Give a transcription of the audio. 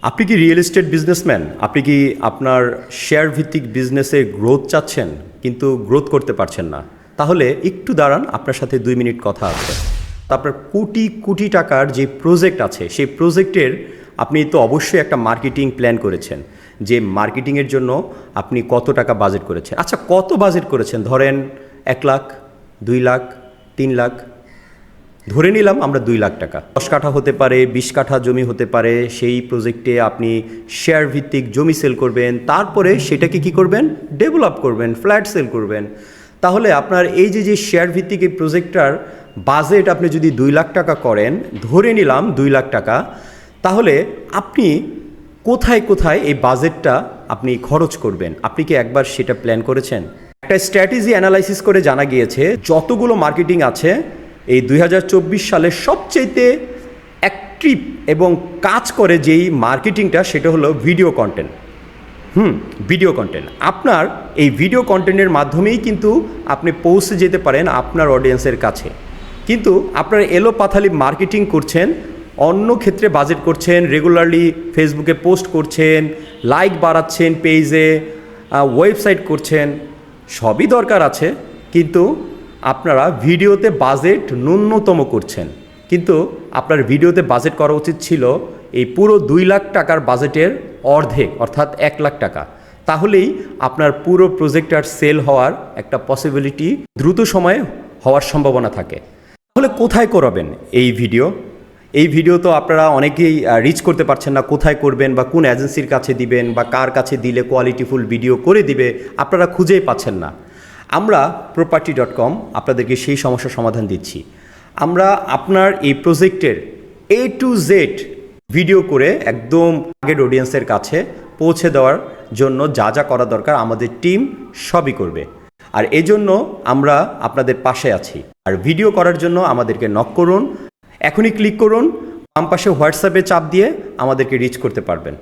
আপনি কি real estate businessman? আপনি কি আপনার শেয়ার ভিত্তিক বিজনেসে গ্রোথ চাচ্ছেন কিন্তু গ্রোথ করতে পারছেন না? তাহলে একটু দাঁড়ান, আপনার সাথে 2 মিনিট কথা আছে। আপনার কোটি কোটি টাকার যে প্রজেক্ট আছে সেই প্রজেক্টের আপনি তো অবশ্যই একটা মার্কেটিং প্ল্যান করেছেন, যে মার্কেটিংয়ের জন্য আপনি কত টাকা বাজেট করেছেন। আচ্ছা, কত বাজেট করেছেন? ধরেন 1 লাখ, 2 লাখ, 3 লাখ, ধরে নিলাম আমরা 2 লাখ টাকা। 10 কাঠা হতে পারে, 20 কাঠা জমি হতে পারে। সেই প্রজেক্টে আপনি শেয়ার ভিত্তিক জমি সেল করবেন, তারপরে সেটাকে কি করবেন? ডেভেলপ করবেন, ফ্ল্যাট সেল করবেন। তাহলে আপনার এই যে শেয়ার ভিত্তিক এই প্রজেক্টটার বাজেট আপনি যদি 2 লাখ টাকা করেন, ধরে নিলাম 2 লাখ টাকা, তাহলে আপনি কোথায় কোথায় এই বাজেটটা আপনি খরচ করবেন? আপনি কি একবার সেটা প্ল্যান করেছেন? একটা স্ট্র্যাটেজি অ্যানালাইসিস করে জানা গিয়েছে যতগুলো মার্কেটিং আছে, এই 2024 সালের সবচেয়ে অ্যাক্টিভ এবং কাজ করে যেই মার্কেটিংটা, সেটা হলো ভিডিও কন্টেন্ট। Video content. আপনার এই ভিডিও কন্টেন্টের মাধ্যমেই কিন্তু আপনি পৌঁছে যেতে পারেন আপনার অডিয়েন্সের কাছে। কিন্তু আপনারা এলোপাথালি মার্কেটিং করছেন, অন্য ক্ষেত্রে বাজেট করছেন, রেগুলারলি ফেসবুকে পোস্ট করছেন, লাইক বাড়াচ্ছেন পেজে, ওয়েবসাইট করছেন, সবই দরকার আছে, কিন্তু আপনারা ভিডিওতে বাজেট ন্যূনতম করছেন। কিন্তু আপনার ভিডিওতে বাজেট করা উচিত ছিল এই পুরো 2 লাখ টাকার বাজেটের অর্ধেক, অর্থাৎ 1 লাখ টাকা। তাহলেই আপনার পুরো প্রজেক্টটার সেল হওয়ার একটা পসিবিলিটি দ্রুত সময়ে হওয়ার সম্ভাবনা থাকে। তাহলে কোথায় করাবেন এই ভিডিও? এই ভিডিও তো আপনারা অনেকেই রিচ করতে পারছেন না, কোথায় করবেন বা কোন এজেন্সির কাছে দিবেন বা কার কাছে দিলে কোয়ালিটিফুল ভিডিও করে দিবে, আপনারা খুঁজেই পাচ্ছেন না। আমরা property.com আপনাদেরকে সেই সমস্যার সমাধান দিচ্ছি। আমরা আপনার এই প্রজেক্টের A to Z ভিডিও করে একদম টার্গেট অডিয়েন্সের কাছে পৌঁছে দেওয়ার জন্য যা যা করা দরকার আমাদের টিম সবই করবে। আর এজন্য আমরা আপনাদের পাশে আছি। আর ভিডিও করার জন্য আমাদেরকে নক করুন, এখনই ক্লিক করুন, বাম পাশে হোয়াটসঅ্যাপে চাপ দিয়ে আমাদেরকে রিচ করতে পারবেন।